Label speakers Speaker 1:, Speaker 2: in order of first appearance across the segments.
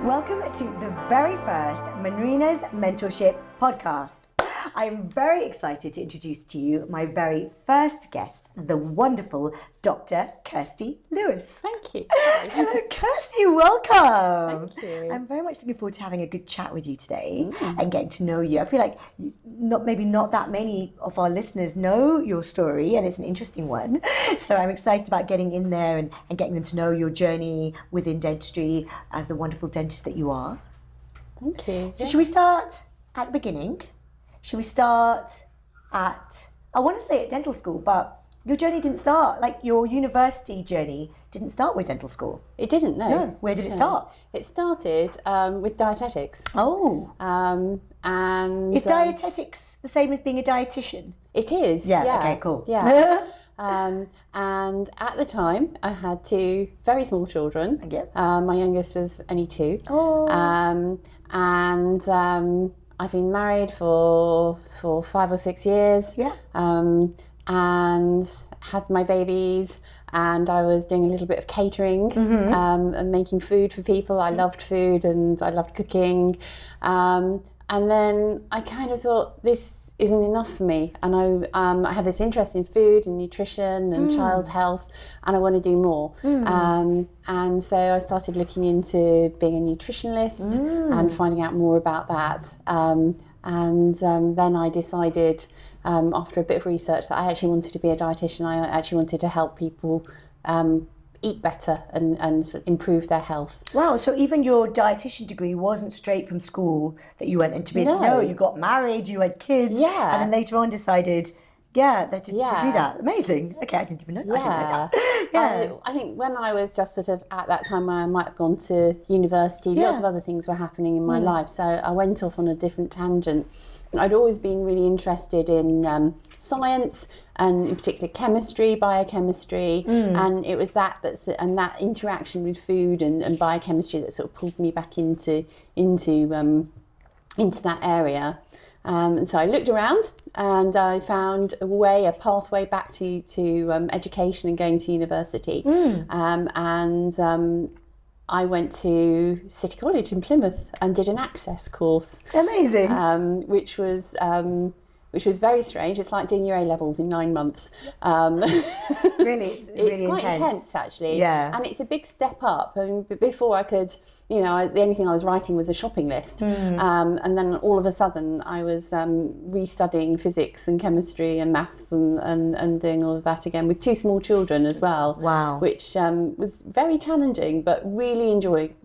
Speaker 1: Welcome to the very first Manrina's Mentorship Podcast. I am very excited to introduce to you my very first guest, the wonderful Dr. Kirsty Lewis.
Speaker 2: Thank you.
Speaker 1: Hello, Kirsty, welcome.
Speaker 2: Thank you.
Speaker 1: I'm very much looking forward to having a good chat with you today and getting to know you. I feel like not that many of our listeners know your story, and it's an interesting one. So I'm excited about getting in there and getting them to know your journey within dentistry as the wonderful dentist that you are.
Speaker 2: Thank you.
Speaker 1: So should we start at the beginning? Should we start at, I want to say at dental school, but your journey didn't start, like your university journey didn't start with dental school.
Speaker 2: It didn't, no.
Speaker 1: No, where did it start?
Speaker 2: It started with dietetics.
Speaker 1: Oh.
Speaker 2: And
Speaker 1: Is dietetics the same as being a dietitian?
Speaker 2: it is.
Speaker 1: Yeah, okay, cool.
Speaker 2: Yeah. And at the time, I had two very small children.
Speaker 1: Yep.
Speaker 2: My youngest was only 2.
Speaker 1: Oh.
Speaker 2: I've been married for 5 or 6 years.
Speaker 1: Yeah.
Speaker 2: And had my babies, and I was doing a little bit of catering and making food for people. I loved food and I loved cooking. And then I kind of thought, this isn't enough for me. And I have this interest in food and nutrition and child health, and I want to do more. And so I started looking into being a nutritionist and finding out more about that. Then I decided, after a bit of research, that I actually wanted to be a dietitian. I actually wanted to help people eat better and improve their health.
Speaker 1: Wow, so even your dietitian degree wasn't straight from school that you went into it? No, you got married, you had kids, and then later on decided, to do that. Amazing. Okay, I didn't even know that. I didn't know that.
Speaker 2: I think when I was just sort of at that time where I might have gone to university, lots of other things were happening in my life, so I went off on a different tangent. I'd always been really interested in science, and in particular chemistry, biochemistry, and it was that interaction with food and biochemistry that sort of pulled me back into that area. And so I looked around and I found a pathway back to education and going to university. I went to City College in Plymouth and did an access course.
Speaker 1: Amazing.
Speaker 2: Which was very strange. It's like doing your A-levels in 9 months.
Speaker 1: Really, it's really
Speaker 2: quite intense actually.
Speaker 1: Yeah.
Speaker 2: And it's a big step up. And before I could, the only thing I was writing was a shopping list. And then all of a sudden I was restudying physics and chemistry and maths and doing all of that again with 2 small children as well.
Speaker 1: Wow.
Speaker 2: Which was very challenging, but really enjoyed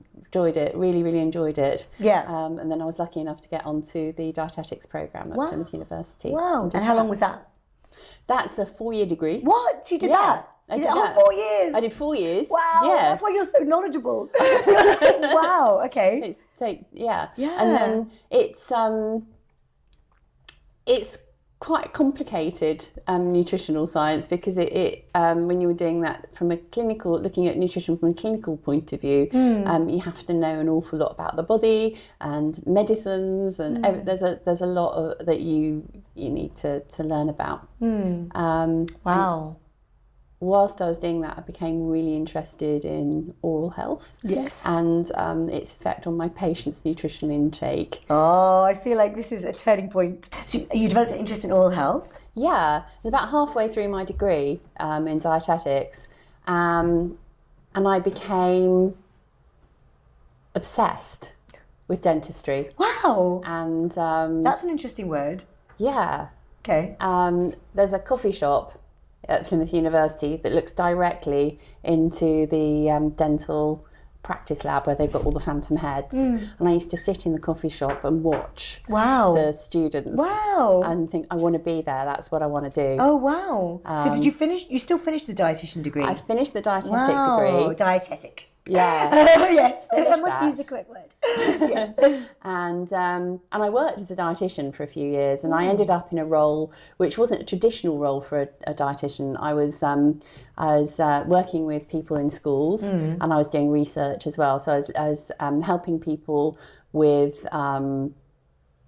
Speaker 2: it, really enjoyed it.
Speaker 1: Yeah.
Speaker 2: And then I was lucky enough to get onto the dietetics programme at Plymouth University.
Speaker 1: Wow. And how long was that?
Speaker 2: That's a 4-year degree.
Speaker 1: What? You did that?
Speaker 2: I did
Speaker 1: that. 4 years?
Speaker 2: I did 4 years.
Speaker 1: Wow, that's why you're so knowledgeable. Wow, okay.
Speaker 2: Yeah. And then it's quite complicated nutritional science, because it when you were doing that looking at nutrition from a clinical point of view, you have to know an awful lot about the body and medicines, and there's a lot that you need to learn about.
Speaker 1: Wow.
Speaker 2: Whilst I was doing that, I became really interested in oral health.
Speaker 1: Yes.
Speaker 2: And its effect on my patients' nutritional intake.
Speaker 1: Oh, I feel like this is a turning point. So you developed an interest in oral health?
Speaker 2: Yeah, about halfway through my degree in dietetics, and I became obsessed with dentistry.
Speaker 1: Wow.
Speaker 2: And
Speaker 1: that's an interesting word.
Speaker 2: Yeah.
Speaker 1: Okay.
Speaker 2: There's a coffee shop at Plymouth University that looks directly into the dental practice lab where they've got all the phantom heads, and I used to sit in the coffee shop and watch the students and think, I want to be there, that's what I want to do.
Speaker 1: Oh wow. So did you still finished the dietitian degree?
Speaker 2: I finished the dietetic degree.
Speaker 1: Dietetic.
Speaker 2: Yeah.
Speaker 1: Yes, I must use the correct word. Yes.
Speaker 2: And I worked as a dietitian for a few years, and I ended up in a role which wasn't a traditional role for a dietitian. I was working with people in schools, and I was doing research as well. So I was helping people with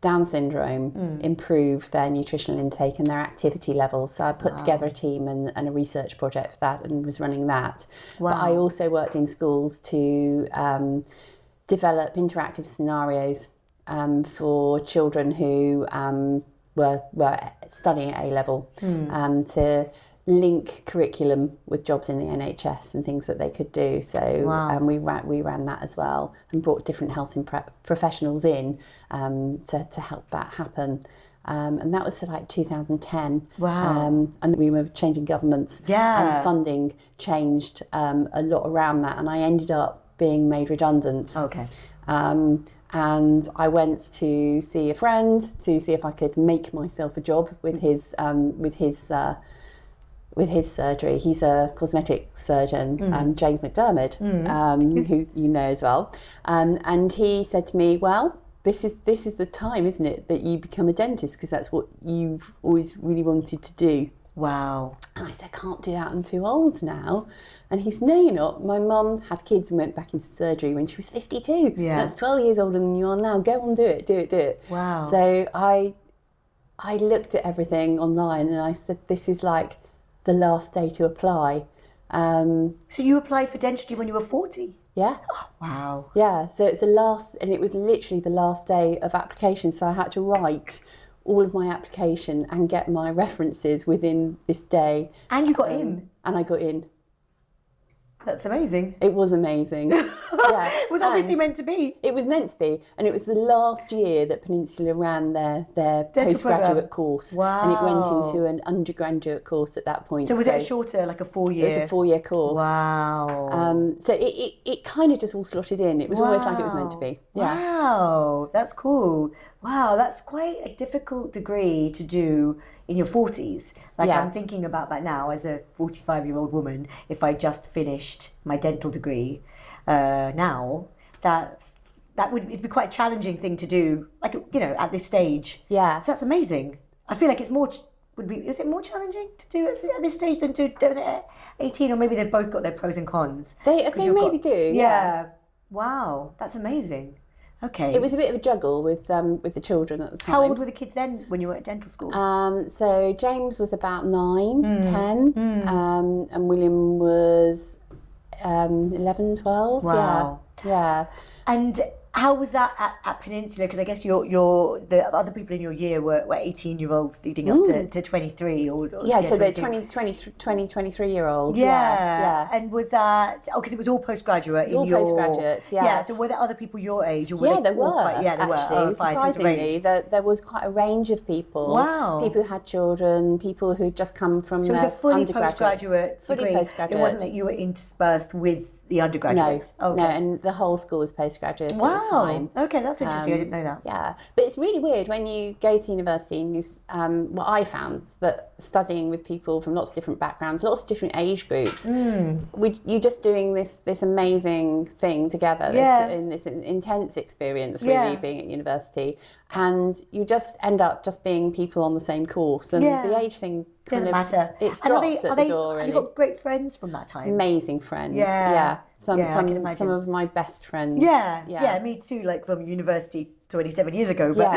Speaker 2: Down syndrome improve their nutritional intake and their activity levels. So I put together a team and a research project for that and was running that. But I also worked in schools to develop interactive scenarios for children who were studying at A-level to link curriculum with jobs in the NHS and things that they could do. So we ran that as well and brought different health professionals in to help that happen. And that was like 2010.
Speaker 1: Wow.
Speaker 2: And we were changing governments and funding changed a lot around that. And I ended up being made redundant.
Speaker 1: Okay.
Speaker 2: And I went to see a friend to see if I could make myself a job with his surgery. He's a cosmetic surgeon, James McDermott, who you know as well. And he said to me, well, this is the time, isn't it, that you become a dentist, because that's what you've always really wanted to do.
Speaker 1: Wow.
Speaker 2: And I said, I can't do that, I'm too old now. And he said, no, you're not. My mum had kids and went back into surgery when she was 52.
Speaker 1: Yeah.
Speaker 2: That's 12 years older than you are now. Go on, do it.
Speaker 1: Wow.
Speaker 2: So I looked at everything online and I said, this is like the last day to apply.
Speaker 1: So you applied for dentistry when you were 40?
Speaker 2: Yeah.
Speaker 1: Oh, wow.
Speaker 2: Yeah, so it's it was literally the last day of application. So I had to write all of my application and get my references within this day.
Speaker 1: And you got in?
Speaker 2: And I got in.
Speaker 1: That's amazing.
Speaker 2: It was amazing. Yeah.
Speaker 1: It was obviously meant to be.
Speaker 2: It was meant to be. And it was the last year that Peninsula ran their postgraduate
Speaker 1: program.
Speaker 2: Course.
Speaker 1: Wow.
Speaker 2: And it went into an undergraduate course at that point.
Speaker 1: So was it a shorter, like a 4-year?
Speaker 2: It was a 4-year course.
Speaker 1: Wow.
Speaker 2: So it kind of just all slotted in. It was almost like it was meant to be. Yeah.
Speaker 1: Wow, that's cool. Wow, that's quite a difficult degree to do in your 40s. Like I'm thinking about that now as a 45-year-old woman. If I just finished my dental degree now, it'd be quite a challenging thing to do, like, you know, at this stage.
Speaker 2: Yeah.
Speaker 1: So that's amazing. I feel like is it more challenging to do it at this stage than to do it at 18? Or maybe they've both got their pros and cons.
Speaker 2: They maybe do.
Speaker 1: Yeah. Wow, that's amazing. Okay.
Speaker 2: It was a bit of a juggle with the children at the time.
Speaker 1: How old were the kids then when you were at dental school?
Speaker 2: So James was about 9, 10, and William was 11, 12.
Speaker 1: Wow.
Speaker 2: Yeah.
Speaker 1: And how was that at Peninsula? Because I guess the other people in your year were 18-year-olds leading up to 23 or
Speaker 2: so they're 23-year-olds.
Speaker 1: Yeah. And was that because it was all postgraduate?
Speaker 2: It was all postgraduate. Yeah.
Speaker 1: Yeah. So were there other people your age? Or were
Speaker 2: there were.
Speaker 1: Actually,
Speaker 2: Oh, surprisingly, there was quite a range of people.
Speaker 1: Wow.
Speaker 2: People who had children, people who'd just come from.
Speaker 1: So it was a fully postgraduate.
Speaker 2: Fully postgraduate.
Speaker 1: It wasn't that you were interspersed with the undergraduates.
Speaker 2: No, and the whole school was postgraduate at the time.
Speaker 1: Okay, that's interesting. I didn't know that.
Speaker 2: Yeah, but it's really weird when you go to university and you, what I found that studying with people from lots of different backgrounds, lots of different age groups, you're just doing this amazing thing together, this intense experience really being at university, and you just end up just being people on the same course, and the age thing
Speaker 1: doesn't matter.
Speaker 2: It's dropped at the door. Really.
Speaker 1: Have you got great friends from that time?
Speaker 2: Amazing friends. Some of my best friends.
Speaker 1: Yeah, me too. Like from university 27 years ago, but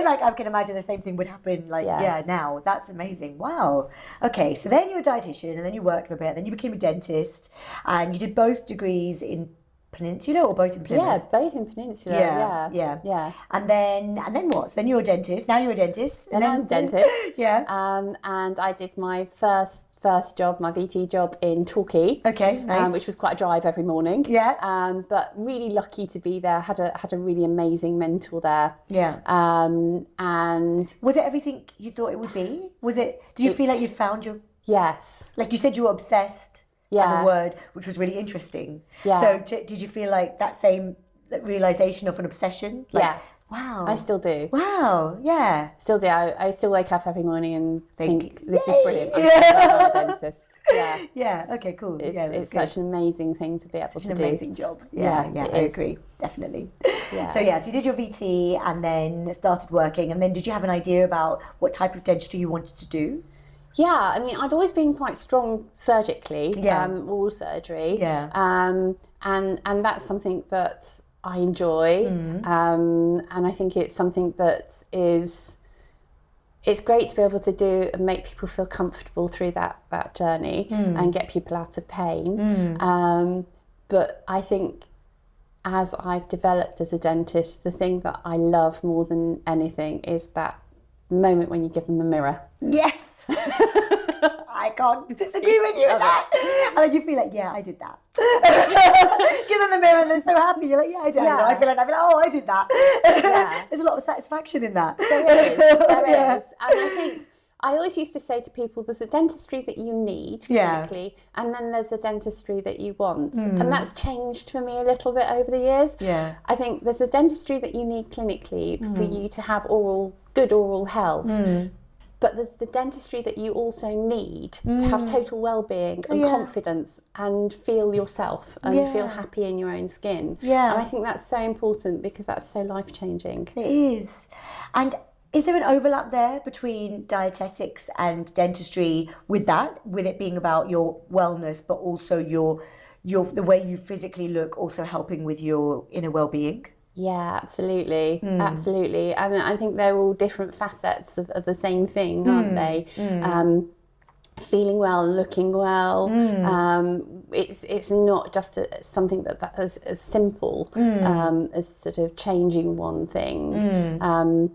Speaker 1: like I can imagine the same thing would happen. Like now. That's amazing. Wow. Okay, so then you're a dietitian, and then you worked for a bit, then you became a dentist, and you did both degrees in Peninsula or both in Plymouth?
Speaker 2: Yeah, both in Peninsula. Yeah.
Speaker 1: And then what? So then you're a dentist. Now you're a dentist.
Speaker 2: And I'm a dentist.
Speaker 1: Yeah.
Speaker 2: And I did my first job, my VT job in Torquay.
Speaker 1: Okay, nice.
Speaker 2: Which was quite a drive every morning.
Speaker 1: Yeah.
Speaker 2: But really lucky to be there. Had a really amazing mentor there.
Speaker 1: Yeah.
Speaker 2: And
Speaker 1: was it everything you thought it would be? Did you feel like you found your?
Speaker 2: Yes.
Speaker 1: Like you said, you were obsessed. As a word, which was really interesting.
Speaker 2: Yeah.
Speaker 1: So did you feel like that same realization of an obsession? Wow.
Speaker 2: I still do.
Speaker 1: Wow. Yeah.
Speaker 2: Still do. I still wake up every morning and think this is brilliant. I'm a dentist. Yeah.
Speaker 1: Yeah. Okay. Cool.
Speaker 2: It's such an amazing thing to be able to do.
Speaker 1: An amazing job. Yeah. I agree. Definitely.
Speaker 2: Yeah.
Speaker 1: So you did your VT and then started working, and then did you have an idea about what type of dentistry you wanted to do?
Speaker 2: Yeah, I mean, I've always been quite strong surgically, oral surgery.
Speaker 1: Yeah.
Speaker 2: And that's something that I enjoy. And I think it's something that it's great to be able to do and make people feel comfortable through that journey and get people out of pain. But I think as I've developed as a dentist, the thing that I love more than anything is that moment when you give them a mirror.
Speaker 1: Yes. I can't disagree with you with that. And then you feel like, yeah, I did that. Give them the mirror and they're so happy. You're like, yeah, I did.
Speaker 2: Yeah.
Speaker 1: I feel like, oh, I did that.
Speaker 2: Yeah.
Speaker 1: There's a lot of satisfaction in that.
Speaker 2: There is.
Speaker 1: Yeah.
Speaker 2: And I think I always used to say to people, there's a dentistry that you need clinically, and then there's a dentistry that you want. And that's changed for me a little bit over the years.
Speaker 1: Yeah.
Speaker 2: I think there's a dentistry that you need clinically for you to have good oral health. But there's the dentistry that you also need to have total well-being and confidence and feel yourself and feel happy in your own skin.
Speaker 1: Yeah.
Speaker 2: And I think that's so important because that's so life-changing.
Speaker 1: It is. And is there an overlap there between dietetics and dentistry with it being about your wellness, but also your the way you physically look also helping with your inner well-being?
Speaker 2: Yeah, absolutely. Absolutely. And I think they're all different facets of the same thing, aren't they? Feeling well, looking well. It's not just something that is as simple as sort of changing one thing.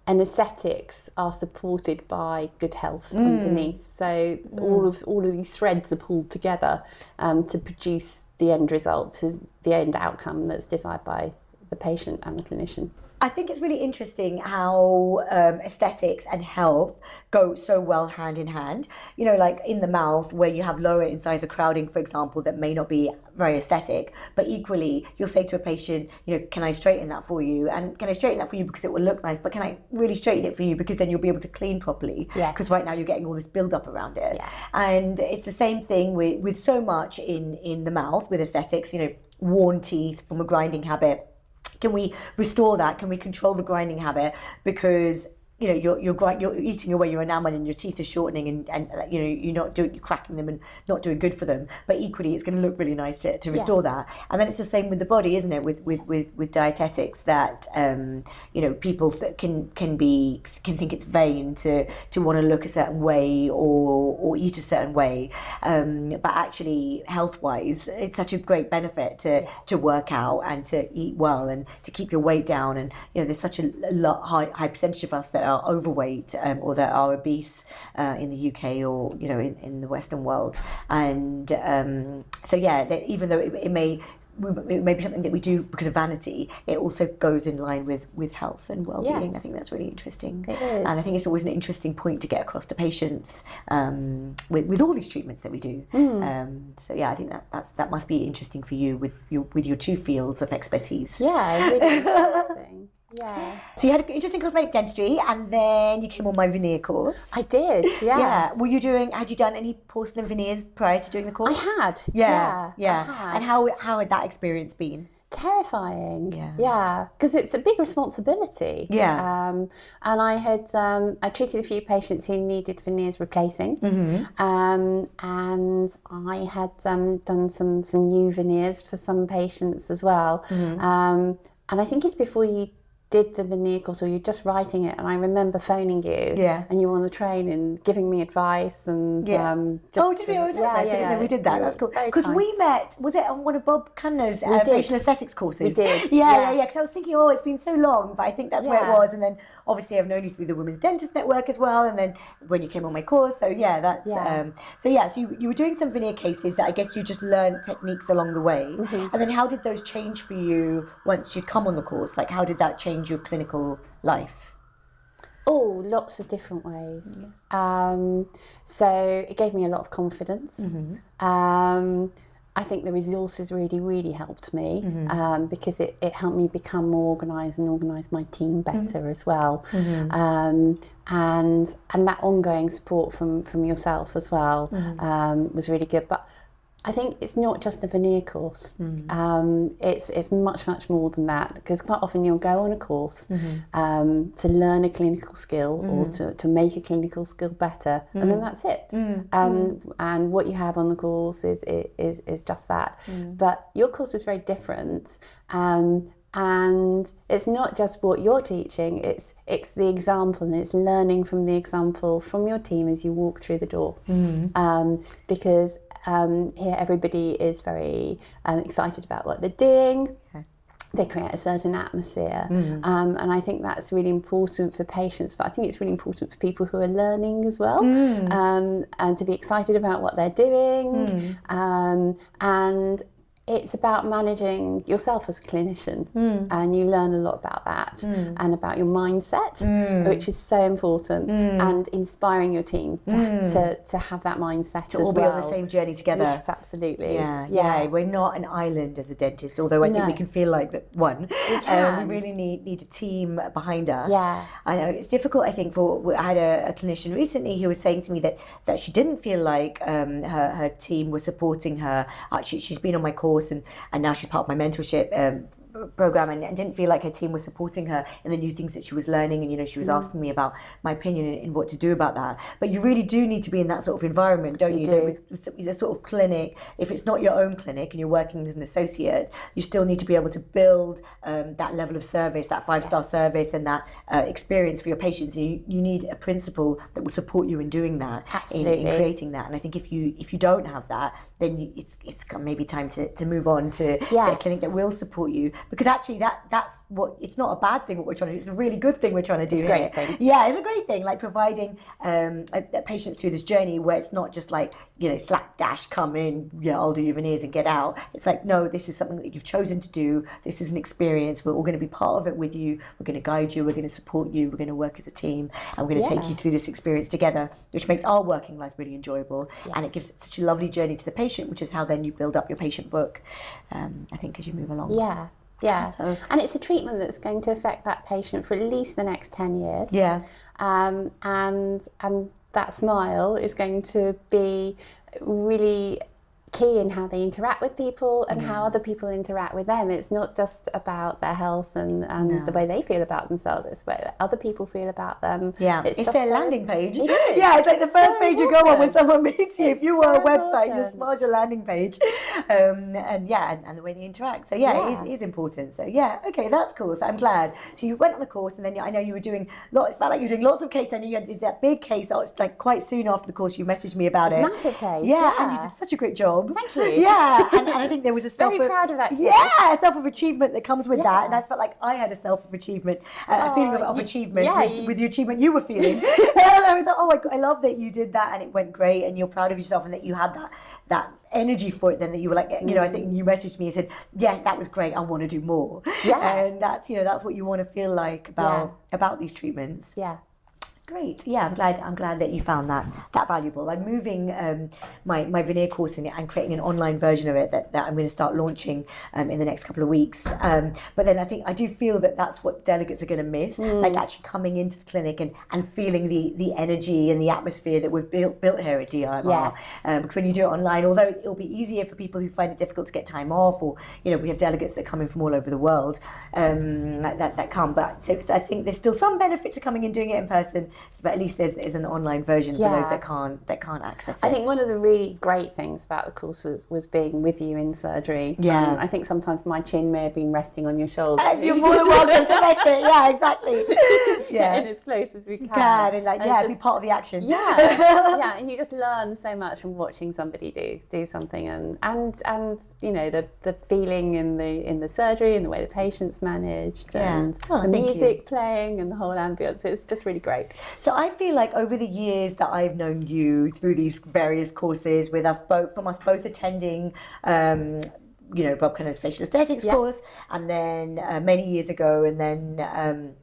Speaker 2: And aesthetics are supported by good health underneath. So all of these threads are pulled together to produce the end result, the end outcome that's desired by the patient and the clinician.
Speaker 1: I think it's really interesting how aesthetics and health go so well hand in hand. You know, like in the mouth where you have lower incisor crowding, for example, that may not be very aesthetic, but equally you'll say to a patient, you know, can I straighten that for you? And can I straighten that for you because it will look nice, but can I really straighten it for you because then you'll be able to clean properly?
Speaker 2: Yes.
Speaker 1: Because right now you're getting all this build up around it.
Speaker 2: Yeah.
Speaker 1: And it's the same thing with so much in the mouth with aesthetics, you know, worn teeth from a grinding habit. Can we restore that? Can we control the grinding habit? Because you know you're eating away your enamel and your teeth are shortening and you know you're cracking them and not doing good for them. But equally, it's going to look really nice to restore that. And then it's the same with the body, isn't it? With dietetics, that you know people can think it's vain to want to look a certain way or eat a certain way, but actually health wise, it's such a great benefit to work out and to eat well and to keep your weight down. And you know there's such a high percentage of us that are overweight or that are obese in the UK or you know in the Western world, and so yeah, even though it may be something that we do because of vanity, it also goes in line with health and well-being.
Speaker 2: Yes.
Speaker 1: I think that's really interesting.
Speaker 2: It is.
Speaker 1: And I think it's always an interesting point to get across to patients with all these treatments that we do. So yeah, I think that must be interesting for you with your two fields of expertise.
Speaker 2: Yeah, really interesting. Yeah.
Speaker 1: So you had interesting cosmetic dentistry, and then you came on my veneer course.
Speaker 2: I did, yeah.
Speaker 1: Had you done any porcelain veneers prior to doing the course?
Speaker 2: I had.
Speaker 1: Yeah.
Speaker 2: I had.
Speaker 1: And how had that experience been?
Speaker 2: Terrifying, because it's a big responsibility. Yeah. And I treated a few patients who needed veneers replacing, and I had done some new veneers for some patients as well. And I think it's before you did the veneer course or you're just writing it, and I remember phoning you and you were on the train and giving me advice and
Speaker 1: did we? We did that. That's cool. Because we met, was it on one of Bob Cunner's facial aesthetics courses?
Speaker 2: We did.
Speaker 1: Yeah. Because I was thinking, it's been so long, but I think that's where it was. And then obviously I've known you through the Women's Dentist Network as well, and then when you came on my course, so you were doing some veneer cases that I guess you just learned techniques along the way. And then how did those change for you once you'd come on the course? Like how did that change your clinical life?
Speaker 2: Oh, lots of different ways. So it gave me a lot of confidence. I think the resources really, really helped me because it helped me become more organised and organise my team better as well. And that ongoing support from yourself as well was really good. But I think it's not just a veneer course. It's much, much more than that, because quite often you'll go on a course to learn a clinical skill or to make a clinical skill better, and then that's it. And what you have on the course is just that. But your course is very different. And it's not just what you're teaching, it's the example, and it's learning from the example from your team as you walk through the door. Because here everybody is very excited about what they're doing.
Speaker 1: Okay.
Speaker 2: They create a certain atmosphere, and I think that's really important for patients, but I think it's really important for people who are learning as well, and to be excited about what they're doing, and it's about managing yourself as a clinician, and you learn a lot about that and about your mindset, which is so important, and inspiring your team to have that mindset
Speaker 1: to all be on the same journey together.
Speaker 2: Yes, absolutely.
Speaker 1: Yeah. We're not an island as a dentist, although I think we can feel like that one. We really need a team behind us.
Speaker 2: Yeah.
Speaker 1: I know it's difficult. I think I had a clinician recently who was saying to me that she didn't feel like her team was supporting her. She's been on my course and now she's part of my mentorship program and didn't feel like her team was supporting her in the new things that she was learning, and she was asking me about my opinion in what to do about that. But you really do need to be in that sort of environment, don't you? The sort of clinic, if it's not your own clinic and you're working as an associate, you still need to be able to build that level of service, that 5-star service, and that experience for your patients. You need a principal that will support you in doing that, in creating that. And I think if you don't have that, then it's maybe time to move on to a clinic that will support you. Because actually that's what, it's not a bad thing what we're trying to do, it's a really good thing we're trying to do here.
Speaker 2: It's a great thing.
Speaker 1: Yeah, it's a great thing, like providing patients through this journey where it's not just like, slap dash, come in, I'll do your veneers and get out. It's like, no, this is something that you've chosen to do, this is an experience, we're all going to be part of it with you, we're going to guide you, we're going to support you, we're going to work as a team, and we're going to take you through this experience together, which makes our working life really enjoyable, and it gives such a lovely journey to the patient, which is how then you build up your patient book, I think, as you move along.
Speaker 2: Yeah, and it's a treatment that's going to affect that patient for at least the next 10 years.
Speaker 1: Yeah.
Speaker 2: And that smile is going to be really key in how they interact with people and how other people interact with them. It's not just about their health and the way they feel about themselves, it's what other people feel about them.
Speaker 1: Yeah, it's their landing page.
Speaker 2: It is.
Speaker 1: Yeah, it's like the first page you go on when someone meets you. If you were a website,
Speaker 2: important.
Speaker 1: you smile your landing page. And the way they interact. So it is important. So okay, that's cool. So I'm glad. So you went on the course, and then I know you were doing lots, it felt like you were doing lots of case. I know you did that big case, like quite soon after the course you messaged me about it.
Speaker 2: Massive case.
Speaker 1: Yeah, and you did such a great job.
Speaker 2: Thank you.
Speaker 1: Yeah, and I think there was a
Speaker 2: very proud of that.
Speaker 1: Yeah, self of achievement that comes with that, and I felt like I had a self of achievement, a feeling of achievement with the achievement you were feeling. And I thought, I love that you did that, and it went great, and you're proud of yourself, and that you had that energy for it. Then that you were like, I think you messaged me and said, that was great, I want to do more. Yeah, and that's what you want to feel like about these treatments.
Speaker 2: Yeah.
Speaker 1: Great. Yeah, I'm glad that you found that valuable. I'm moving my veneer course in it and creating an online version of it that I'm going to start launching in the next couple of weeks. But then I do feel that that's what delegates are going to miss, like actually coming into the clinic and feeling the energy and the atmosphere that we've built here at DIMR. Because when you do it online, although it'll be easier for people who find it difficult to get time off, or we have delegates that come in from all over the world that come, but so I think there's still some benefit to coming and doing it in person. But at least there's an online version for those that can't access it.
Speaker 2: I think one of the really great things about the courses was being with you in surgery.
Speaker 1: Yeah.
Speaker 2: I think sometimes my chin may have been resting on your shoulder.
Speaker 1: You're more than welcome to rest it. Yeah, exactly.
Speaker 2: Getting as close as we can.
Speaker 1: And be part of the action.
Speaker 2: Yeah, and you just learn so much from watching somebody do something, and the feeling in the surgery and the way the patient's managed, and the music playing and the whole ambience. It's just really great.
Speaker 1: So I feel like over the years that I've known you through these various courses, with us both attending, Bob Connors facial aesthetics course, and then many years ago, and then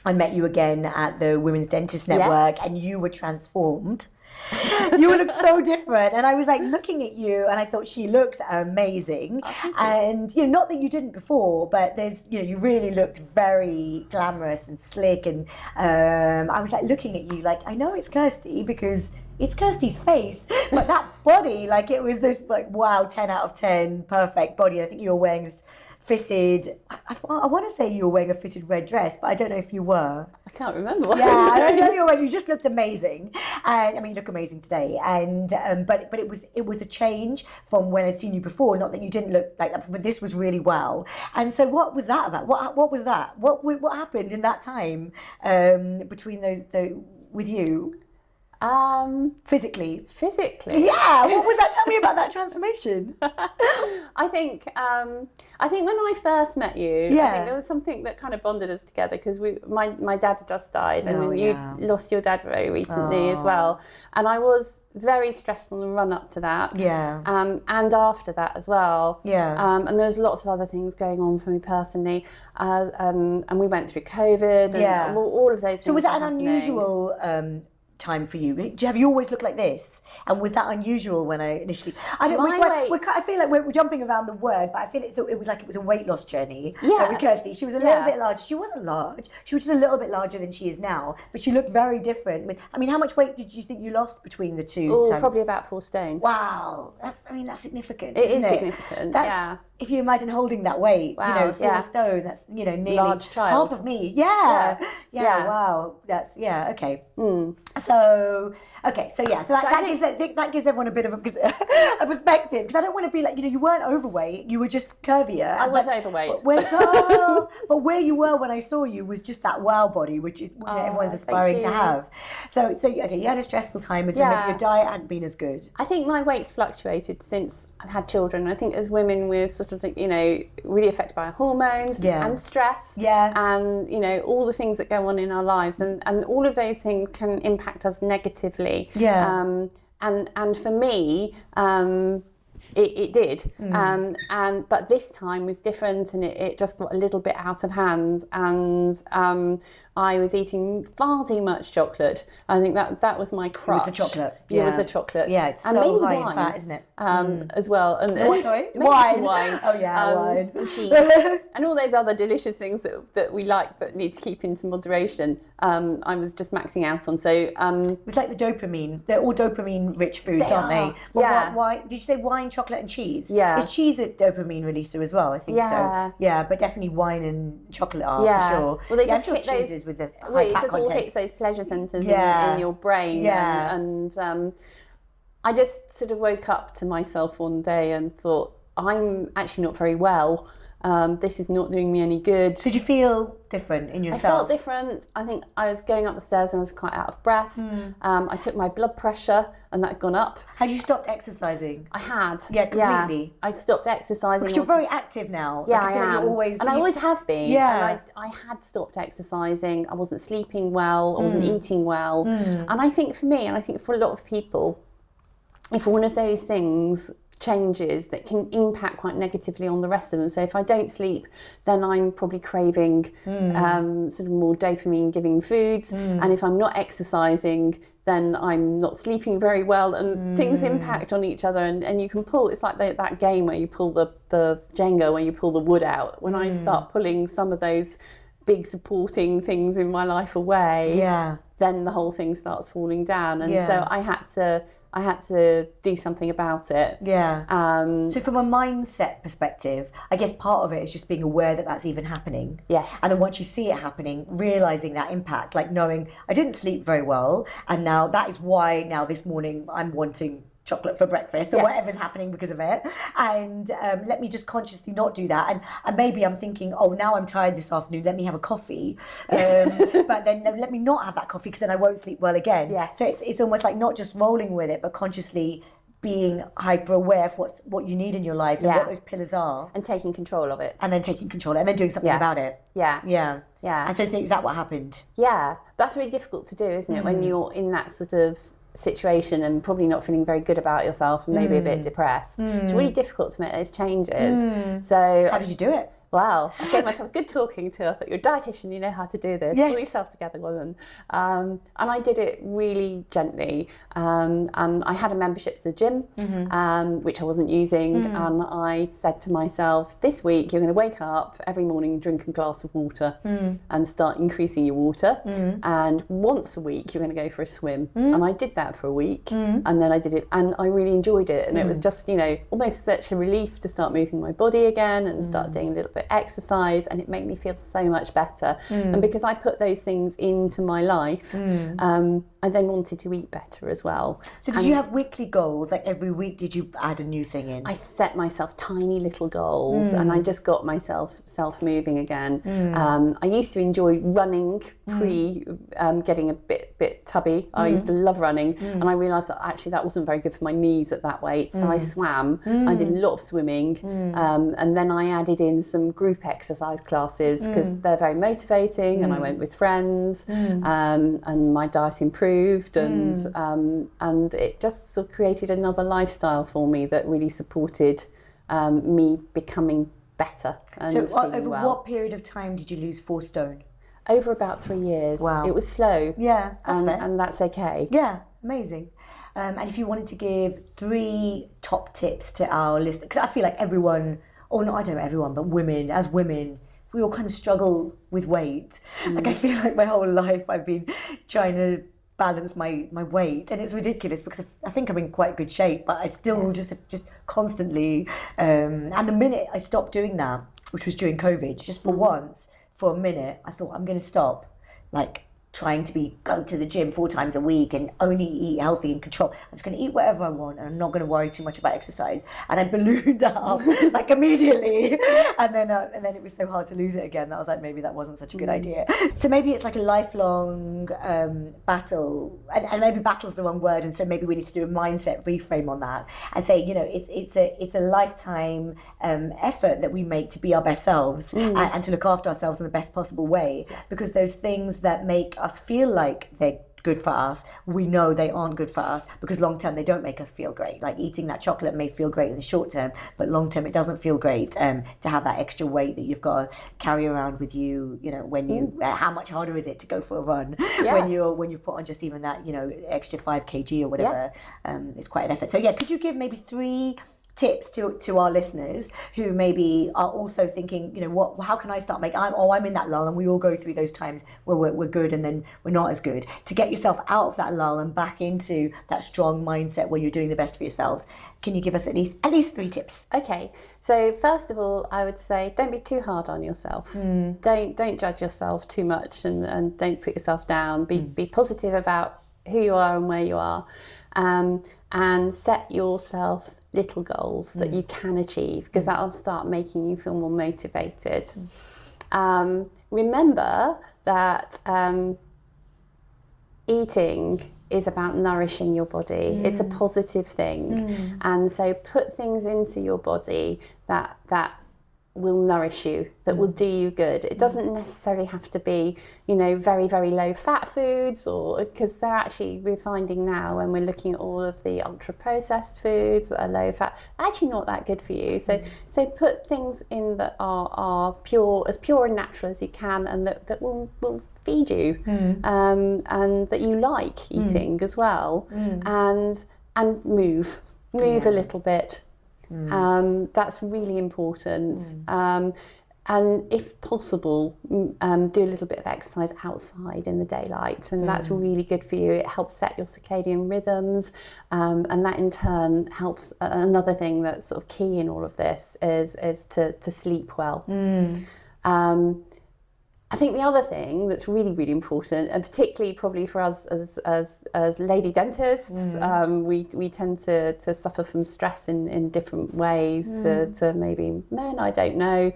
Speaker 1: I met you again at the Women's Dentist Network, and you were transformed. You look so different, and I was like looking at you, and I thought she looks amazing. And not that you didn't before, but there's you really looked very glamorous and slick, and I was like looking at you like, I know it's Kirsty because it's Kirsty's face, but that body, like it was this like wow, 10 out of 10 perfect body. And I think you were wearing this fitted, I want to say you were wearing a fitted red dress, but I don't know if you were.
Speaker 2: I can't remember what
Speaker 1: I don't know you were wearing. You just looked amazing, and I mean you look amazing today, and but it was a change from when I'd seen you before. Not that you didn't look like that, but this was really well. And so what was that about? What was that? What happened in that time between those with you? Physically?
Speaker 2: Yeah,
Speaker 1: what was that? Tell me about that transformation.
Speaker 2: I think when I first met you, I think there was something that kind of bonded us together, because my dad had just died, and then you lost your dad very recently as well, and I was very stressed on the run up to that, and after that as well, and there was lots of other things going on for me personally, and we went through COVID, and all of those things.
Speaker 1: So was that an unusual time for you? Have you always looked like this? And was that unusual when I initially? I feel like we're jumping around the word, but I feel it was like it was a weight loss journey. With Kirsty, she was a little bit large. She wasn't large. She was just a little bit larger than she is now, but she looked very different. I mean, how much weight did you think you lost between the two?
Speaker 2: Oh, probably about 4 stone.
Speaker 1: Wow, that's significant.
Speaker 2: It is significant.
Speaker 1: If you imagine holding that weight, 4 stone, that's, nearly
Speaker 2: large child.
Speaker 1: Half of me. Wow. That's, okay. So that gives everyone a bit of a perspective, because I don't want to be like, you weren't overweight, you were just curvier.
Speaker 2: I was overweight.
Speaker 1: But where you were when I saw you was just that wow body, which everyone's aspiring to have. So you had a stressful time, and so maybe your diet hadn't been as good.
Speaker 2: I think my weight's fluctuated since I've had children. I think as women, we're sort of, really affected by our hormones and stress, and all the things that go on in our lives, and all of those things can impact us negatively. And for me, it did, but this time was different, and it just got a little bit out of hand, and I was eating far too much chocolate. I think that was my crutch.
Speaker 1: It was the chocolate.
Speaker 2: It was the chocolate.
Speaker 1: Yeah, it's
Speaker 2: and
Speaker 1: so high
Speaker 2: wine,
Speaker 1: in fat, isn't it?
Speaker 2: As well. And
Speaker 1: Sorry?
Speaker 2: Wine.
Speaker 1: Oh yeah, wine.
Speaker 2: And cheese. And all those other delicious things that we like but need to keep into moderation. I was just maxing out on. So
Speaker 1: it's like the dopamine. They're all dopamine-rich foods, aren't they? Well, why did you say wine, chocolate, and cheese?
Speaker 2: Yeah.
Speaker 1: Is cheese a dopamine releaser as well? I think so. Yeah, but definitely wine and chocolate are for sure.
Speaker 2: Well, they just hit those
Speaker 1: with the high fat
Speaker 2: content. All hits those pleasure centres in your brain, and I just sort of woke up to myself one day and thought, I'm actually not very well. This is not doing me any good.
Speaker 1: Did you feel different in yourself?
Speaker 2: I felt different. I think I was going up the stairs and I was quite out of breath. I took my blood pressure and that had gone up.
Speaker 1: Had you stopped exercising?
Speaker 2: I had.
Speaker 1: Yeah, completely.
Speaker 2: I stopped exercising.
Speaker 1: Because you're very active now.
Speaker 2: Yeah, I am.
Speaker 1: I
Speaker 2: always have been.
Speaker 1: Yeah.
Speaker 2: And I had stopped exercising. I wasn't sleeping well. I wasn't eating well. And I think for me, and I think for a lot of people, if one of those things changes, that can impact quite negatively on the rest of them. So if I don't sleep, then I'm probably craving sort of more dopamine giving foods, and if I'm not exercising, then I'm not sleeping very well, and things impact on each other, and you can pull, it's like that game where you pull the Jenga, where you pull the wood out. When I start pulling some of those big supporting things in my life away, then the whole thing starts falling down, and so I had to do something about it. So from a mindset perspective, I guess part of it is just being aware that that's even happening. Yes.
Speaker 1: And then once you see it happening, realising that impact, like knowing I didn't sleep very well, and now that is why now this morning I'm wanting chocolate for breakfast or whatever's happening because of it, and let me just consciously not do that, and maybe I'm thinking, oh, now I'm tired this afternoon, let me have a coffee, but then let me not have that coffee because then I won't sleep well again. So it's almost like not just rolling with it, but consciously being hyper aware of what you need in your life and what those pillars are,
Speaker 2: and taking control of it,
Speaker 1: and then taking control and then doing something about it. And so is that what happened?
Speaker 2: That's really difficult to do, isn't it, when you're in that sort of situation and probably not feeling very good about yourself and maybe a bit depressed. It's really difficult to make those changes. So
Speaker 1: how did you do it?
Speaker 2: Well, I gave myself a good talking to. I thought, you're a dietitian, you know how to do this. Pull yourself together, woman. And I did it really gently. And I had a membership to the gym, which I wasn't using. And I said to myself, this week you're going to wake up every morning and drink a glass of water and start increasing your water. And once a week you're going to go for a swim. And I did that for a week. And then I did it, and I really enjoyed it. And it was just, almost such a relief to start moving my body again and start doing a little bit exercise, and it made me feel so much better. And because I put those things into my life, I I then wanted to eat better as well.
Speaker 1: So did you have weekly goals? Like every week, did you add a new thing in?
Speaker 2: I set myself tiny little goals, and I just got myself moving again. I used to enjoy running pre getting a bit tubby. I used to love running, and I realised that actually that wasn't very good for my knees at that weight. So I swam. I did a lot of swimming, and then I added in some group exercise classes because they're very motivating, and I went with friends, and my diet improved, and it just sort of created another lifestyle for me that really supported me becoming better and
Speaker 1: so
Speaker 2: feeling
Speaker 1: over
Speaker 2: well.
Speaker 1: what period of time did you lose 4 stone?
Speaker 2: Over about 3 years.
Speaker 1: Wow.
Speaker 2: It was slow.
Speaker 1: Yeah, that's fair.
Speaker 2: And that's okay.
Speaker 1: Yeah, amazing. And if you wanted to give 3 top tips to our listeners, because I feel like everyone, or not, I don't know everyone, but women, as women, we all kind of struggle with weight. Like I feel like my whole life I've been trying to balance my weight, and it's ridiculous because I think I'm in quite good shape, but I still just constantly, and the minute I stopped doing that, which was during COVID, just for once, for a minute, I thought I'm going to stop, like trying to go to the gym 4 times a week and only eat healthy and control. I'm just going to eat whatever I want, and I'm not going to worry too much about exercise. And I ballooned up like immediately, and then it was so hard to lose it again that I was like, maybe that wasn't such a good idea. So maybe it's like a lifelong battle, and maybe battle's the wrong word, and so maybe we need to do a mindset reframe on that and say, it's a lifetime effort that we make to be our best selves and to look after ourselves in the best possible way, because those things that make us feel like they're good for us, we know they aren't good for us, because long term they don't make us feel great. Like eating that chocolate may feel great in the short term, but long term it doesn't feel great to have that extra weight that you've got to carry around with you. When you how much harder is it to go for a run when you've put on just even that extra 5 kg or whatever. It's quite an effort. So could you give maybe 3 tips to our listeners who maybe are also thinking, how can I start making, I'm in that lull, and we all go through those times where we're good and then we're not as good, to get yourself out of that lull and back into that strong mindset where you're doing the best for yourselves. Can you give us at least 3 tips?
Speaker 2: Okay, so first of all, I would say don't be too hard on yourself. Don't judge yourself too much, and don't put yourself down. Be positive about who you are and where you are, and set yourself little goals that you can achieve, because that'll start making you feel more motivated. Remember that eating is about nourishing your body. It's a positive thing, and so put things into your body that will nourish you, that will do you good. It doesn't necessarily have to be, very, very low fat foods, or because we're finding now when we're looking at all of the ultra processed foods that are low fat, actually not that good for you. So put things in that are pure, as pure and natural as you can, and that will feed you, and that you like eating as well, and move a little bit. That's really important, and if possible, do a little bit of exercise outside in the daylight, and that's really good for you. It helps set your circadian rhythms, and that in turn helps. Another thing that's sort of key in all of this is to sleep well. I think the other thing that's really, really important, and particularly probably for us as lady dentists, we tend to suffer from stress in different ways to maybe men, I don't know,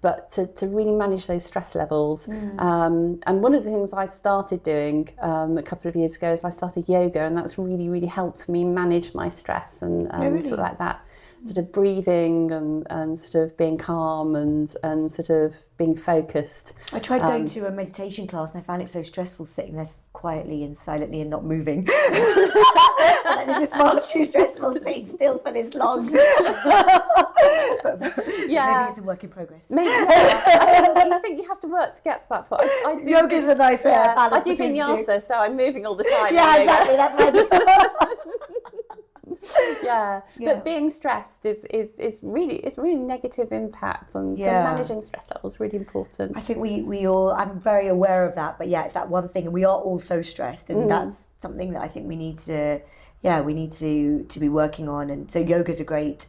Speaker 2: but to really manage those stress levels. And one of the things I started doing a couple of years ago is I started yoga, and that's really, really helped me manage my stress and sort of like that. Sort of breathing and sort of being calm and sort of being focused.
Speaker 1: I tried going to a meditation class, and I found it so stressful sitting there quietly and silently and not moving. Like, this is far too stressful sitting still for this long. But maybe it's a work in progress.
Speaker 2: Maybe, I think you have to work to get to that point.
Speaker 1: Yoga's a nice balance.
Speaker 2: I do vinyasa, so I'm moving all the time.
Speaker 1: Yeah, exactly. That's right.
Speaker 2: But being stressed is really negative impact, and so managing stress levels is really important.
Speaker 1: I think we all, I'm very aware of that, but it's that one thing, and we are all so stressed, and that's something that I think we need to we need to be working on. And so yoga's a great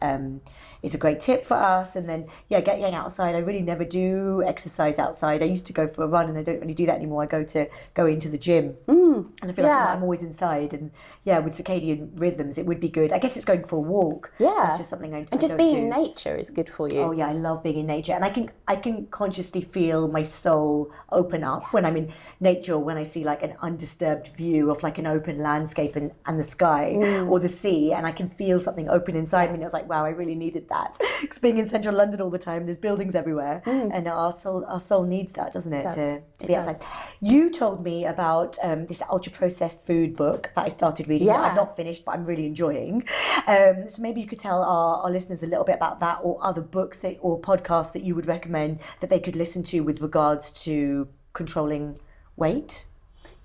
Speaker 1: it's a great tip for us. And then getting outside. I really never do exercise outside. I used to go for a run, and I don't really do that anymore. I go into the gym, and I feel like I'm always inside. And with circadian rhythms, it would be good. I guess it's going for a walk. That's just something I
Speaker 2: just
Speaker 1: don't
Speaker 2: being
Speaker 1: do.
Speaker 2: in nature is good for you.
Speaker 1: Oh yeah, I love being in nature, and I can consciously feel my soul open up when I'm in nature, or when I see like an undisturbed view of like an open landscape and the sky or the sea, and I can feel something open inside me. And it's like, wow, I really needed that. Because being in central London all the time, there's buildings everywhere, and our soul needs that, doesn't it? To be outside. You told me about this ultra processed food book that I started reading. That I've not finished, but I'm really enjoying. So maybe you could tell our listeners a little bit about that, or other books or podcasts that you would recommend that they could listen to with regards to controlling weight.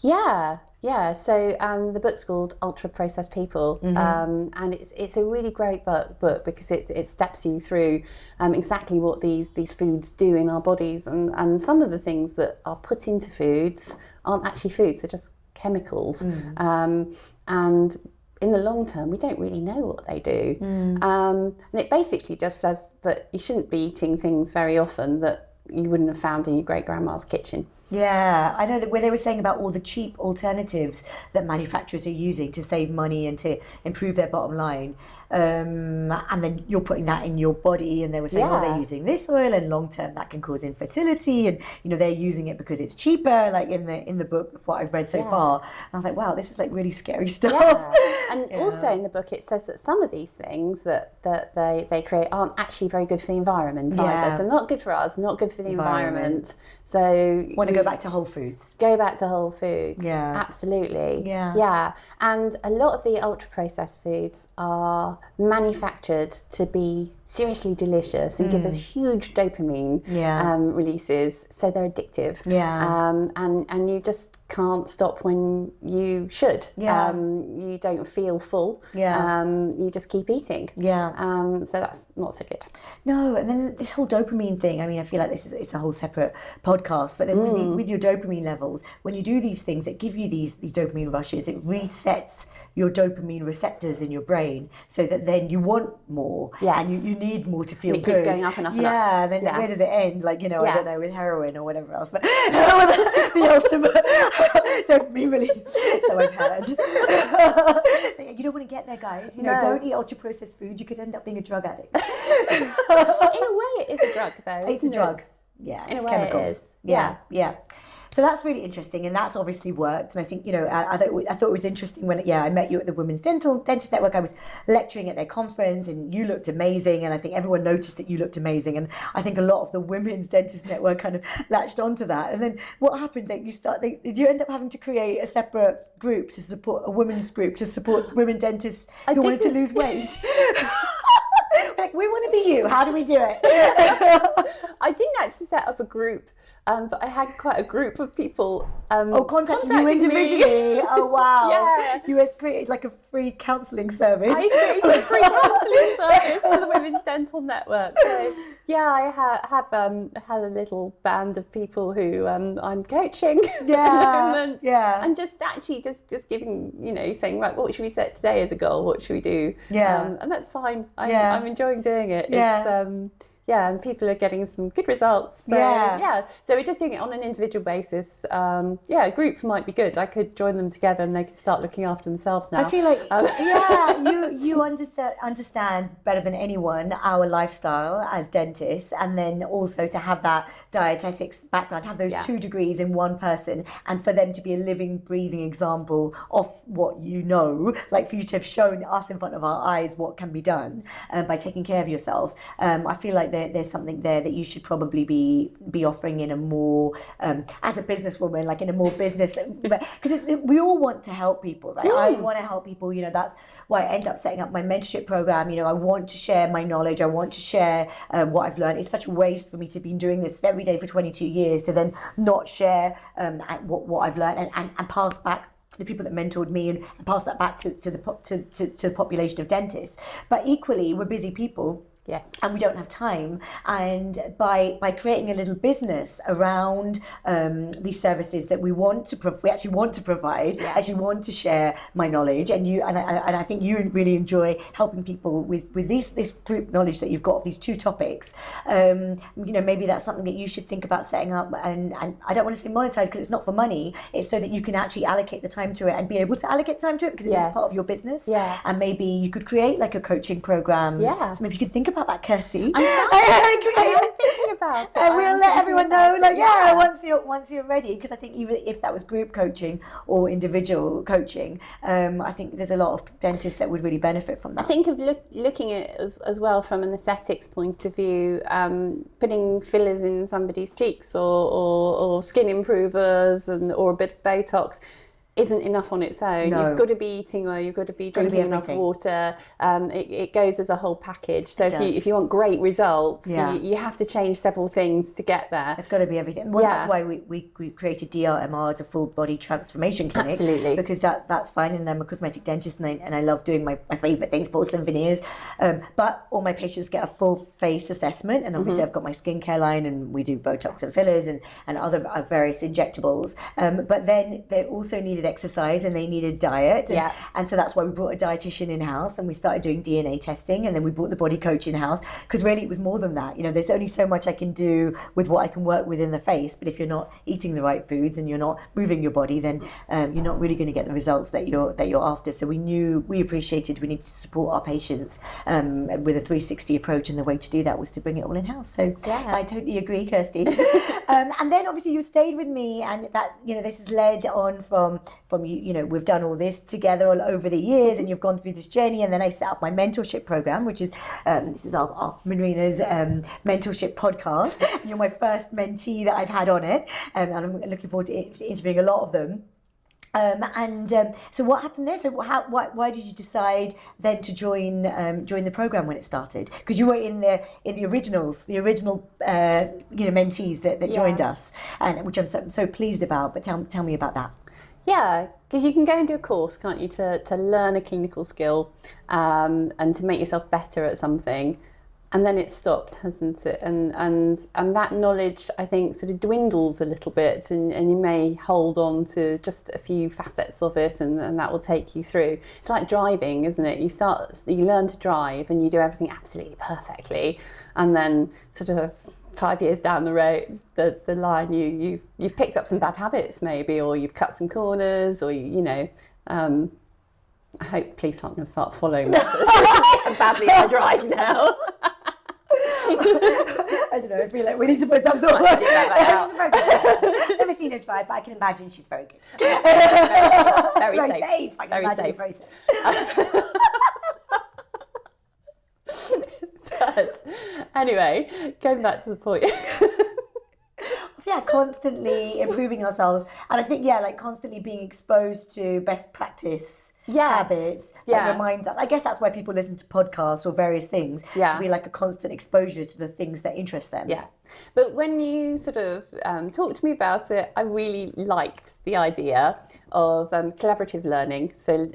Speaker 2: So the book's called Ultra Processed People, and it's a really great book because it steps you through exactly what these foods do in our bodies, and some of the things that are put into foods aren't actually foods, they're just chemicals. And in the long term, we don't really know what they do. And it basically just says that you shouldn't be eating things very often that you wouldn't have found in your great-grandma's kitchen.
Speaker 1: Yeah, I know that where they were saying about all the cheap alternatives that manufacturers are using to save money and to improve their bottom line. And then you're putting that in your body, and they were saying, they're using this oil, and long term that can cause infertility, and they're using it because it's cheaper, like in the book of what I've read so far. And I was like, wow, this is like really scary stuff.
Speaker 2: And also in the book it says that some of these things that they create aren't actually very good for the environment either. So not good for us, not good for the environment. So
Speaker 1: want to go back to whole foods.
Speaker 2: Go back to whole foods.
Speaker 1: Yeah.
Speaker 2: Absolutely.
Speaker 1: Yeah.
Speaker 2: And a lot of the ultra processed foods are manufactured to be seriously delicious and give us huge dopamine releases, so they're addictive. And you just can't stop when you should. You don't feel full. You just keep eating. So that's not so good.
Speaker 1: No, and then this whole dopamine thing, I mean, I feel like it's a whole separate podcast, but then with your dopamine levels, when you do these things that give you these dopamine rushes, it resets your dopamine receptors in your brain, so that then you want more, and you need more to feel
Speaker 2: and it
Speaker 1: good.
Speaker 2: keeps going up and up and up.
Speaker 1: And then where does it end? Like, I don't know, with heroin or whatever else, but the ultimate dopamine release. So I've heard. So you don't want to get there, guys. Don't eat ultra processed food. You could end up being a drug addict.
Speaker 2: In a way, it is a drug, though.
Speaker 1: It's a drug. Yeah, it's chemicals. It is. Yeah. So that's really interesting, and that's obviously worked. And I think, I thought it was interesting when, I met you at the Women's Dentist Network. I was lecturing at their conference, and you looked amazing. And I think everyone noticed that you looked amazing. And I think a lot of the Women's Dentist Network kind of latched onto that. And then what happened? That did you end up having to create a separate group to support a women's group to support women dentists who wanted to lose weight? Like, we want to be you. How do we do it?
Speaker 2: I didn't actually set up a group. But I had quite a group of people
Speaker 1: contacting you individually. Oh, wow.
Speaker 2: Yeah.
Speaker 1: You had created like a free counselling service.
Speaker 2: I created a free counselling service for the Women's Dental Network. So, I have had a little band of people who I'm coaching at the moment. And just giving, saying, right, what should we set today as a goal? What should we do? And that's fine. I'm enjoying doing it. It's, and people are getting some good results. So, so we're just doing it on an individual basis. A group might be good. I could join them together and they could start looking after themselves now.
Speaker 1: I feel like, you understand better than anyone our lifestyle as dentists, and then also to have that dietetics background, to have those 2 degrees in one person, and for them to be a living, breathing example of what like for you to have shown us in front of our eyes what can be done by taking care of yourself. I feel like there's something there that you should probably be offering in a more as a businesswoman, like in a more business, because we all want to help people, right? I want to help people. That's why I end up setting up my mentorship program. I want to share my knowledge. I want to share what I've learned. It's such a waste for me to be doing this every day for 22 years to then not share what I've learned and pass back the people that mentored me and pass that back to the population of dentists. But equally, we're busy people.
Speaker 2: Yes.
Speaker 1: And we don't have time. And by creating a little business around these services that we actually want to provide, actually want to share my knowledge, and I think you really enjoy helping people with this group knowledge that you've got of these two topics. Maybe that's something that you should think about setting up. And I don't want to say monetize because it's not for money. It's so that you can actually allocate the time to it and be able to allocate time to it because it's part of your business.
Speaker 2: Yes.
Speaker 1: And maybe you could create like a coaching program.
Speaker 2: Yeah.
Speaker 1: So maybe you could think about that, Kirsty.
Speaker 2: I'm thinking about it.
Speaker 1: And we'll let everyone know, once you're ready, because I think even if that was group coaching or individual coaching, I think there's a lot of dentists that would really benefit from that.
Speaker 2: I think of looking at it as well from an aesthetics point of view, putting fillers in somebody's cheeks or skin improvers or a bit of Botox isn't enough on its own.
Speaker 1: No.
Speaker 2: You've got to be eating well, you've got to be drinking enough water. It goes as a whole package. So if you want great results, you have to change several things to get there.
Speaker 1: It's got to be everything. Well, that's why we created DRMR as a full body transformation clinic.
Speaker 2: Absolutely.
Speaker 1: Because that's fine, and I'm a cosmetic dentist and I love doing my favourite things, porcelain veneers. But all my patients get a full face assessment, and obviously I've got my skincare line and we do Botox and fillers and other various injectables. But then they also needed exercise and they needed diet, and so that's why we brought a dietitian in-house and we started doing DNA testing, and then we brought the body coach in-house, because really it was more than that. There's only so much I can do with what I can work with in the face, but if you're not eating the right foods and you're not moving your body, then you're not really going to get the results that you're after. So we appreciated we needed to support our patients with a 360 approach, and the way to do that was to bring it all in-house. So I totally agree, Kirsty. And then obviously you stayed with me, and that this has led on from we've done all this together all over the years, and you've gone through this journey, and then I set up my mentorship program, which is this is our Manrina's mentorship podcast. And you're my first mentee that I've had on it, and I'm looking forward to interviewing a lot of them. So what happened there? So why did you decide then to join the program when it started? Because you were in the original mentees that joined us, and which I'm so pleased about. But tell me about that.
Speaker 2: Yeah, because you can go and do a course, can't you, to learn a clinical skill and to make yourself better at something, and then it stopped, hasn't it? And that knowledge, I think, sort of dwindles a little bit, and you may hold on to just a few facets of it, and that will take you through. It's like driving, isn't it? You learn to drive and you do everything absolutely perfectly, and then sort of 5 years down the road, the line, you've picked up some bad habits maybe, or you've cut some corners, or I hope police aren't going to start following me. How badly I drive now.
Speaker 1: I don't know, I feel like we need to put some sort of never seen her drive, but I can imagine she's very good.
Speaker 2: Very safe.
Speaker 1: I can imagine very safe.
Speaker 2: But anyway, going back to the point.
Speaker 1: Constantly improving ourselves, and I think constantly being exposed to best practice habits that reminds us. I guess that's why people listen to podcasts or various things, to be like a constant exposure to the things that interest them.
Speaker 2: Yeah, but when you sort of talked to me about it, I really liked the idea of collaborative learning. So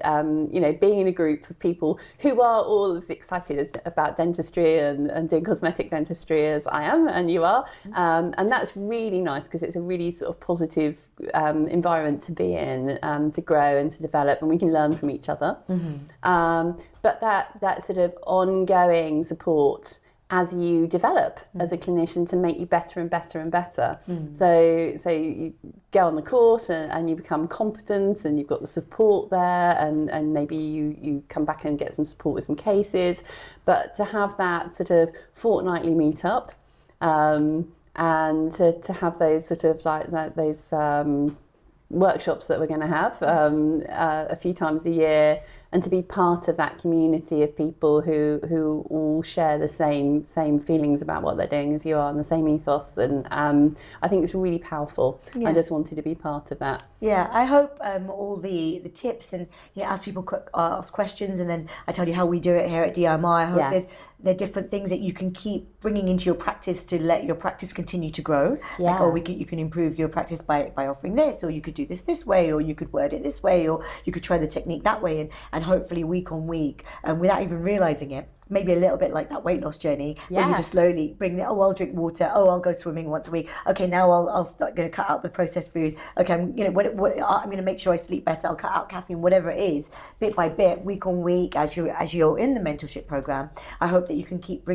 Speaker 2: being in a group of people who are all as excited about dentistry and doing cosmetic dentistry as I am and you are, and that's really nice because it's a really sort of positive environment to be in, to grow and to develop, and we can learn from each other. But that sort of ongoing support as you develop as a clinician to make you better and better and better. So you go on the course and you become competent, and you've got the support there, and maybe you come back and get some support with some cases. But to have that sort of fortnightly meet up, and to have those sort of those workshops that we're going to have a few times a year, and to be part of that community of people who all share the same feelings about what they're doing as you are, and the same ethos, and I think it's really powerful. I just wanted to be part of that.
Speaker 1: Yeah, I hope all the tips, and ask people ask questions, and then I tell you how we do it here at DIY. I hope there are different things that you can keep bringing into your practice to let your practice continue to grow. You can improve your practice by offering this, or you could do this way, or you could word it this way, or you could try the technique that way, and hopefully week on week, without even realizing it, maybe a little bit like that weight loss journey, where you just slowly bring I'll drink water, I'll go swimming once a week, okay, now I'll start going to cut out the processed food, okay, I'm going to make sure I sleep better, I'll cut out caffeine, whatever it is, bit by bit, week on week, as you're in the mentorship program. I hope that you can keep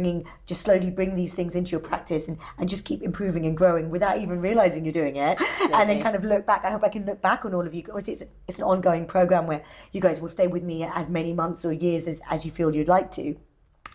Speaker 1: just slowly bring these things into your practice and just keep improving and growing without even realizing you're doing it. Absolutely. And then kind of look back. I hope I can look back on all of you. Obviously, it's an ongoing program where you guys will stay with me as many months or years as you feel you'd like to.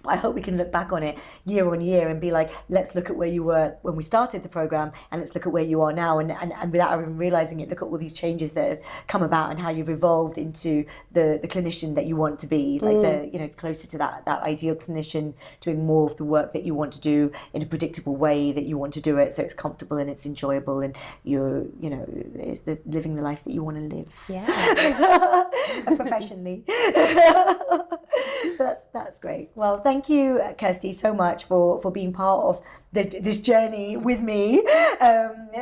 Speaker 1: I hope we can look back on it year on year and be like, let's look at where you were when we started the program, and let's look at where you are now, and without even realizing it, look at all these changes that have come about and how you've evolved into the clinician that you want to be, like closer to that ideal clinician, doing more of the work that you want to do in a predictable way that you want to do it, so it's comfortable and it's enjoyable, and you're it's living the life that you want to live.
Speaker 2: Yeah.
Speaker 1: Professionally. So that's great. Well, thank you, Kirsty, so much for being part of this journey with me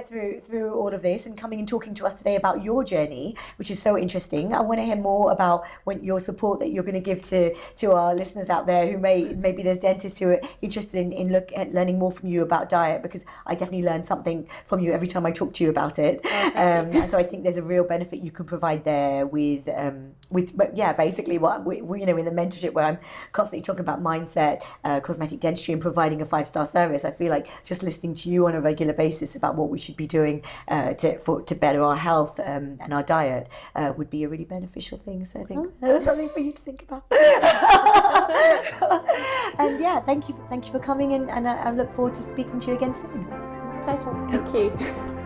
Speaker 1: through all of this, and coming and talking to us today about your journey, which is so interesting. I want to hear more about your support that you're going to give to our listeners out there who maybe there's dentists who are interested in learning more from you about diet, because I definitely learn something from you every time I talk to you about it. And so I think there's a real benefit you can provide there with basically what we in the mentorship, where I'm constantly talking about mindset, cosmetic dentistry, and providing a 5-star service. I feel like just listening to you on a regular basis about what we should be doing to better our health and our diet would be a really beneficial thing. So I think that's something for you to think about. And thank you for coming, and I look forward to speaking to you again soon.
Speaker 2: Pleasure. Thank you.